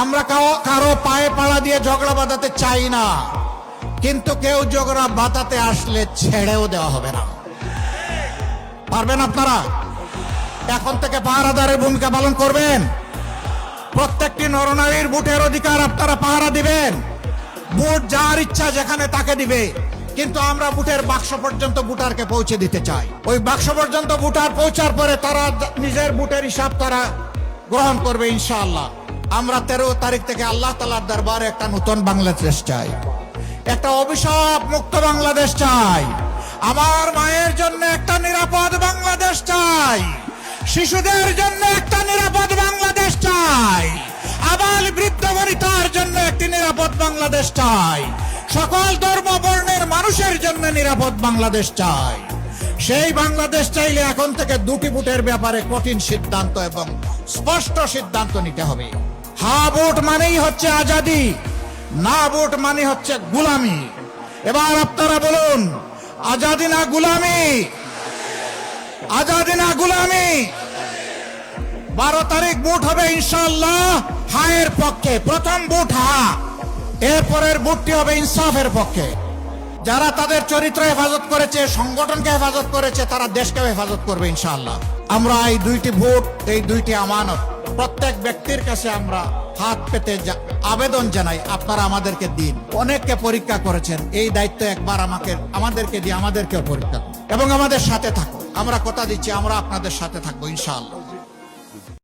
আমরা কারো পায়ে পাড়া দিয়ে ঝগড়া বাঁধাতে চাই না, কিন্তু কেউ ঝগড়া বাঁধাতে আসলে ছেড়েও দেওয়া হবে না। পারবেন আপনারা? এখন থেকে পাহারাদারের ভূমিকা পালন করবেন। প্রত্যেকটি নরনারীর ভোটের অধিকার আপনারা পাহারা দিবেন। ভোট যার ইচ্ছা যেখানে তাকে দিবে, কিন্তু আমরা ভোটের বাক্স পর্যন্ত ভোটারকে পৌঁছে দিতে চাই। ওই বাক্স পর্যন্ত ভোটার পৌঁছার পরে তারা নিজের ভোটের হিসাব তারা গ্রহণ করবে ইনশাআল্লাহ। আমরা 13 তারিখ থেকে আল্লাহ তাআলার দরবারে একটা নতুন বাংলাদেশ চাই, একটা অভিশাপ মুক্ত বাংলাদেশ চাই। আমার মায়ের জন্য একটা নিরাপদ বাংলাদেশ চাই, শিশুদের জন্য একটা নিরাপদ বাংলাদেশ চাই, আবাল বৃদ্ধ বনিতার জন্য একটি নিরাপদ বাংলাদেশ চাই, সকল ধর্ম বর্ণের মানুষের জন্য নিরাপদ বাংলাদেশ চাই। সেই বাংলাদেশ চাইলে এখন থেকে দুটি ভোটের ব্যাপারে কঠিন সিদ্ধান্ত এবং স্পষ্ট সিদ্ধান্ত নিতে হবে। হ্যাঁ ভোট মানেই হচ্ছে আজাদি, না ভোট মানে হচ্ছে গুলামি। এবার আপনারা বলুন, আজাদি না গুলামি? আজাদি না গুলামি? 12 তারিখ ভোট হবে ইনশাআল্লাহ হায়ের পক্ষে। প্রথম ভোট হা, এরপরের ভোটটি হবে ইনসাফের পক্ষে। যারা তাদের চরিত্র হেফাজত করেছে, সংগঠনকে হেফাজত করেছে, তারা দেশকে হেফাজত করবে ইনশাআল্লাহ। আমরা এই দুইটি ভোট, এই দুইটি আমানত প্রত্যেক ব্যক্তির কাছে আমরা হাত পেতে আবেদন জানাই, আপনারা আমাদেরকে দিন। অনেককে পরীক্ষা করেছেন, এই দায়িত্ব একবার আমাদেরকে দিয়ে আমাদেরকে পরীক্ষা করুন এবং আমাদের সাথে থাকুন। আমরা কথা দিচ্ছি, আমরা আপনাদের সাথে থাকবো ইনশাআল্লাহ।